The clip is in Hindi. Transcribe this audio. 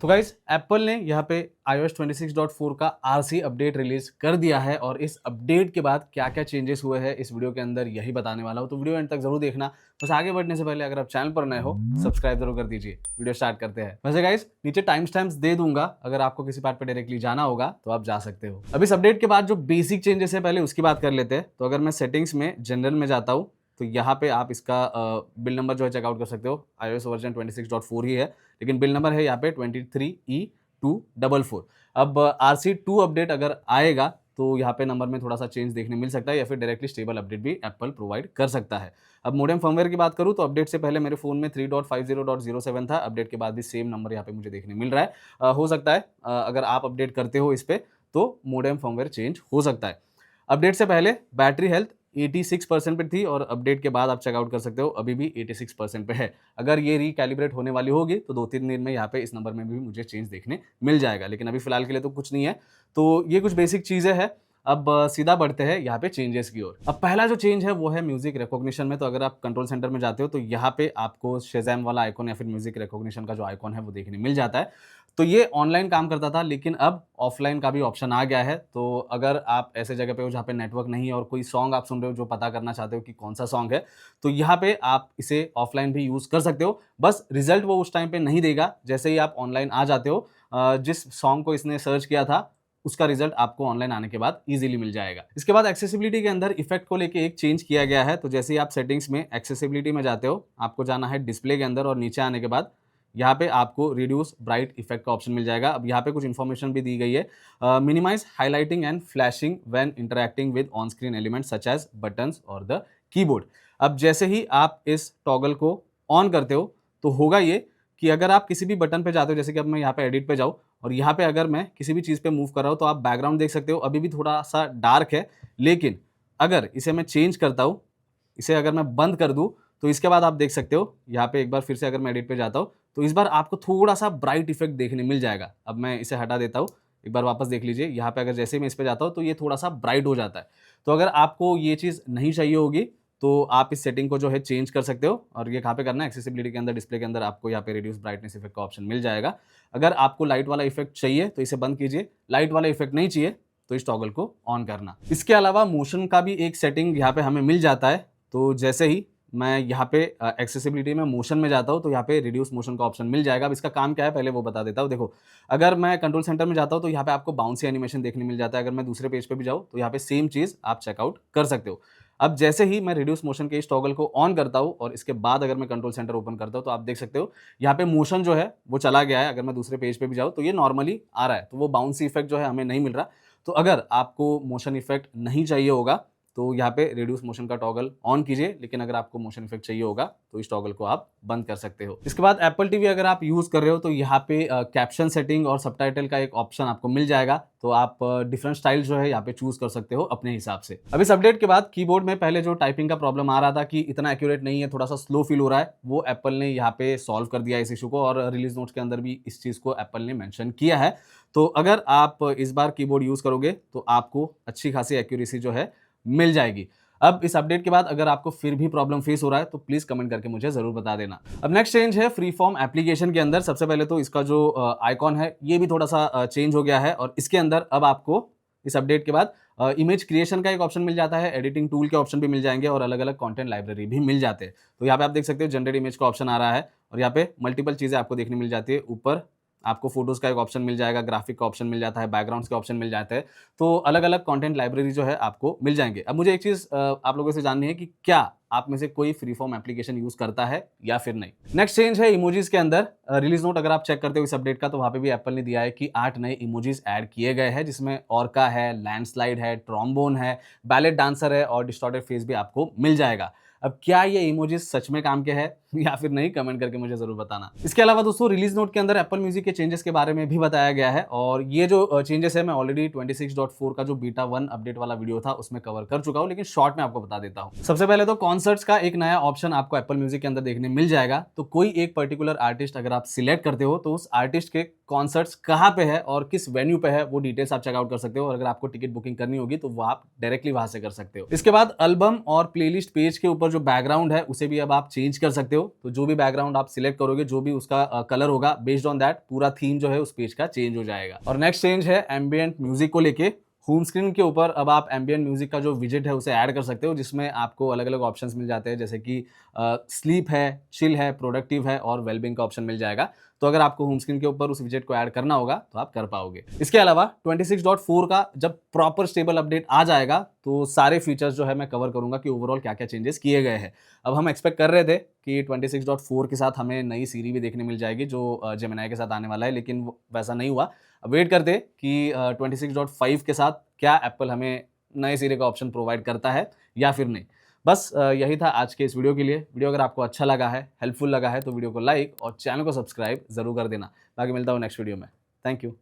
तो गाइस एप्पल ने यहाँ पे iOS 26.4 का RC अपडेट रिलीज कर दिया है और इस अपडेट के बाद क्या क्या चेंजेस हुए हैं इस वीडियो के अंदर यही बताने वाला हूँ। तो वीडियो एंड तक जरूर देखना। बस आगे बढ़ने से पहले अगर आप चैनल पर नए हो सब्सक्राइब जरूर कर दीजिए। वीडियो स्टार्ट करते हैं। वैसे गाइस नीचे टाइम स्टैम्प्स दे दूंगा, अगर आपको किसी पार्ट पे डायरेक्टली जाना होगा तो आप जा सकते हो। अब इस अपडेट के बाद जो बेसिक चेंजेस है पहले उसकी बात कर लेते हैं। तो अगर मैं सेटिंग्स में जनरल में जाता हूँ तो यहाँ पे आप इसका बिल नंबर जो है चेकआउट कर सकते हो। iOS वर्जन 26.4 ही है, लेकिन बिल नंबर है यहाँ पे 23E244। अब RC2 अपडेट अगर आएगा तो यहाँ पे नंबर में थोड़ा सा चेंज देखने मिल सकता है या फिर डायरेक्टली स्टेबल अपडेट भी एप्पल प्रोवाइड कर सकता है। अब मॉडेम फर्मवेयर की बात करूँ तो अपडेट से पहले मेरे फोन में 3.50.07 था। अपडेट के बाद भी सेम नंबर यहाँ पे मुझे देखने मिल रहा है। हो सकता है अगर आप अपडेट करते हो इस पे तो मॉडेम फर्मवेयर चेंज हो सकता है। अपडेट से पहले बैटरी हेल्थ 86% पे थी और अपडेट के बाद आप चेकआउट कर सकते हो अभी भी 86% पे है। अगर ये रिकैलिब्रेट होने वाली होगी तो 2-3 दिन में यहाँ पे इस नंबर में भी मुझे चेंज देखने मिल जाएगा, लेकिन अभी फिलहाल के लिए तो कुछ नहीं है। तो ये कुछ बेसिक चीजें हैं। अब सीधा बढ़ते हैं यहाँ पे चेंजेस की ओर। अब पहला जो चेंज है वो है म्यूजिक रिकॉग्निशन में। तो अगर आप कंट्रोल सेंटर में जाते हो तो यहाँ पे आपको शेज़ैम वाला आइकॉन या फिर म्यूजिक रिकॉग्निशन का जो आइकॉन है वो देखने मिल जाता है। तो ये ऑनलाइन काम करता था, लेकिन अब ऑफलाइन का भी ऑप्शन आ गया है। तो अगर आप ऐसे जगह पे हो जहाँ पे नेटवर्क नहीं है और कोई सॉन्ग आप सुन रहे हो जो पता करना चाहते हो कि कौन सा सॉन्ग है, तो यहाँ पे आप इसे ऑफलाइन भी यूज कर सकते हो। बस रिजल्ट वो उस टाइम पे नहीं देगा। जैसे ही आप ऑनलाइन आ जाते हो, जिस सॉन्ग को इसने सर्च किया था उसका रिजल्ट आपको ऑनलाइन आने के बाद इजीली मिल जाएगा। इसके बाद एक्सेसिबिलिटी के अंदर इफेक्ट को लेके एक चेंज किया गया है। तो जैसे ही आप सेटिंग्स में एक्सेसिबिलिटी में जाते हो, आपको जाना है डिस्प्ले के अंदर और नीचे आने के बाद यहाँ पे आपको रिड्यूस ब्राइट इफेक्ट का ऑप्शन मिल जाएगा। अब यहाँ पे कुछ इन्फॉर्मेशन भी दी गई है। Minimize highlighting and flashing when interacting with on screen element such as buttons और द कीबोर्ड। अब जैसे ही आप इस टॉगल को ऑन करते हो तो होगा ये कि अगर आप किसी भी बटन पे जाते हो, जैसे कि अब मैं यहाँ पे एडिट पे जाऊँ और यहाँ पे अगर मैं किसी भी चीज़ पे मूव कर रहा हूँ तो आप बैकग्राउंड देख सकते हो अभी भी थोड़ा सा डार्क है। लेकिन अगर इसे मैं चेंज करता हूँ, इसे अगर मैं बंद कर दूँ, तो इसके बाद आप देख सकते हो यहाँ पे एक बार फिर से अगर मैं एडिट पे जाता हूँ तो इस बार आपको थोड़ा सा ब्राइट इफेक्ट देखने मिल जाएगा। अब मैं इसे हटा देता हूँ, एक बार वापस देख लीजिए। यहाँ पे अगर जैसे ही मैं इस पे जाता हूँ तो ये थोड़ा सा ब्राइट हो जाता है। तो अगर आपको ये चीज़ नहीं चाहिए होगी तो आप इस सेटिंग को जो है चेंज कर सकते हो। और ये कहाँ पे करना है, एक्सेसिबिलिटी के अंदर डिस्प्ले के अंदर आपको यहाँ पे रिड्यूस ब्राइटनेस इफेक्ट का ऑप्शन मिल जाएगा। अगर आपको लाइट वाला इफेक्ट चाहिए तो इसे बंद कीजिए, लाइट वाला इफेक्ट नहीं चाहिए तो इस टॉगल को ऑन करना। इसके अलावा मोशन का भी एक सेटिंग यहाँ पे हमें मिल जाता है। तो जैसे ही मैं यहाँ पे एक्सेसिबिलिटी में मोशन में जाता हूँ तो यहाँ पे रिड्यूस मोशन का ऑप्शन मिल जाएगा। अब इसका काम क्या है पहले वो बता देता हूँ। देखो, अगर मैं कंट्रोल सेंटर में जाता हूँ तो यहाँ पे आपको बाउंसी एनिमेशन देखने मिल जाता है। अगर मैं दूसरे पेज पे भी जाऊँ तो यहाँ पे सेम चीज आप चेकआउट कर सकते हो। अब जैसे ही मैं रिड्यूस मोशन के इस टॉगल को ऑन करता हूँ और इसके बाद अगर मैं कंट्रोल सेंटर ओपन करता हूँ तो आप देख सकते हो यहाँ पे मोशन जो है वो चला गया है। अगर मैं दूसरे पेज पे भी जाऊँ तो ये नॉर्मली आ रहा है, तो वो बाउंसी इफेक्ट जो है हमें नहीं मिल रहा। तो अगर आपको मोशन इफेक्ट नहीं चाहिए होगा तो यहाँ पे रिड्यूस मोशन का टॉगल ऑन कीजिए, लेकिन अगर आपको मोशन इफेक्ट चाहिए होगा तो इस टॉगल को आप बंद कर सकते हो। इसके बाद एप्पल टीवी अगर आप यूज कर रहे हो तो यहाँ पे कैप्शन सेटिंग और सबटाइटल का एक ऑप्शन आपको मिल जाएगा। तो आप डिफरेंट स्टाइल जो है यहाँ पे चूज कर सकते हो अपने हिसाब से। अब इस अपडेट के बाद कीबोर्ड में पहले जो टाइपिंग का प्रॉब्लम आ रहा था कि इतना एक्यूरेट नहीं है, थोड़ा सा स्लो फील हो रहा है, वो एप्पल ने यहाँ पे सॉल्व कर दिया इस इशू को। और रिलीज नोट्स के अंदर भी इस चीज को एप्पल ने मेंशन किया है। तो अगर आप इस बार कीबोर्ड यूज करोगे तो आपको अच्छी खासी एक्यूरेसी जो है मिल जाएगी। अब इस अपडेट के बाद अगर आपको फिर भी प्रॉब्लम फेस हो रहा है तो प्लीज कमेंट करके मुझे जरूर बता देना। अब नेक्स्ट चेंज है फ्री फॉर्म एप्लीकेशन के अंदर। सबसे पहले तो इसका जो आइकॉन है ये भी थोड़ा सा चेंज हो गया है और इसके अंदर अब आपको इस अपडेट के बाद इमेज क्रिएशन का एक ऑप्शन मिल जाता है, एडिटिंग टूल के ऑप्शन भी मिल जाएंगे और अलग अलग कंटेंट लाइब्रेरी भी मिल जाते हैं। तो यहाँ पे आप देख सकते हो जनरेट इमेज का ऑप्शन आ रहा है और यहाँ पे मल्टीपल चीजें आपको देखने मिल जाती है। ऊपर आपको फोटोज का एक ऑप्शन मिल जाएगा, ग्राफिक का ऑप्शन मिल जाता है, बैकग्राउंड्स के ऑप्शन मिल जाते हैं। तो अलग अलग कंटेंट लाइब्रेरी जो है आपको मिल जाएंगे। अब मुझे एक चीज आप लोगों से जाननी है कि क्या आप में से कोई फ्री फॉर्म एप्लीकेशन यूज करता है या फिर नहीं। नेक्स्ट चेंज है इमोजीज के अंदर। रिलीज नोट अगर आप चेक करते हो इस अपडेट का तो वहां पे भी एप्पल ने दिया है कि 8 नए इमोजीज ऐड किए गए हैं, जिसमें ऑर्का है, लैंडस्लाइड है, ट्रॉम्बोन है, बैलेट डांसर है और डिस्टॉर्टेड फेस भी आपको मिल जाएगा। अब क्या ये इमोजीज सच में काम के हैं या फिर नहीं, कमेंट करके मुझे जरूर बताना। इसके अलावा दोस्तों रिलीज नोट के अंदर एप्पल म्यूजिक के चेंजेस के बारे में भी बताया गया है और ये जो चेंजेस है मैं ऑलरेडी 26.4 का जो बीटा 1 अपडेट वाला वीडियो था उसमें कवर कर चुका हूं, लेकिन शॉर्ट में आपको बता देता हूं। सबसे पहले तो कॉन्सर्ट्स का एक नया ऑप्शन आपको एप्पल म्यूजिक के अंदर देखने मिल जाएगा। तो कोई एक पर्टिकुलर आर्टिस्ट अगर आप सिलेक्ट करते हो तो उस आर्टिस्ट के कॉन्सर्ट्स कहाँ पे है और किस वेन्यू पे है वो डिटेल्स आप चेकआउट कर सकते हो। और अगर आपको टिकट बुकिंग करनी होगी तो वो आप डायरेक्टली वहां से कर सकते हो। इसके बाद एल्बम और प्लेलिस्ट पेज के ऊपर जो बैकग्राउंड है उसे भी अब आप चेंज कर सकते हो। हो, तो जो भी बैकग्राउंड आप सिलेक्ट करोगे, जो भी उसका कलर होगा, बेस्ड ऑन दैट पूरा थीम जो है उस पेज का चेंज हो जाएगा। और नेक्स्ट चेंज है एम्बिएंट म्यूजिक को लेके। होम स्क्रीन के ऊपर अब आप एम्बिएंट म्यूजिक का जो विजेट है उसे ऐड कर सकते हो, जिसमें आपको अलग-अलग ऑप्शंस मिल जाते हैं, जैसे कि स्लीप है, चिल है, प्रोडक्टिव है और वेलबींग का ऑप्शन मिल जाएगा। तो अगर आपको होम स्क्रीन के ऊपर उस विजेट को ऐड करना होगा तो आप कर पाओगे। इसके अलावा 26.4 का जब प्रॉपर स्टेबल अपडेट आ जाएगा तो सारे फीचर्स जो है मैं कवर करूंगा कि ओवरऑल क्या-क्या चेंजेस किए गए हैं। अब हम एक्सपेक्ट कर रहे थे कि 26.4 के साथ हमें नई सीरी भी देखने मिल जाएगी जो जेमिनी के साथ आने वाला है, लेकिन वैसा नहीं हुआ। अब वेट करते हैं कि 26.5 के साथ क्या एप्पल हमें नए सिरे का ऑप्शन प्रोवाइड करता है या फिर नहीं। बस यही था आज के इस वीडियो के लिए। वीडियो अगर आपको अच्छा लगा है, हेल्पफुल लगा है तो वीडियो को लाइक और चैनल को सब्सक्राइब ज़रूर कर देना। बाकी मिलता हूँ नेक्स्ट वीडियो में। Thank you.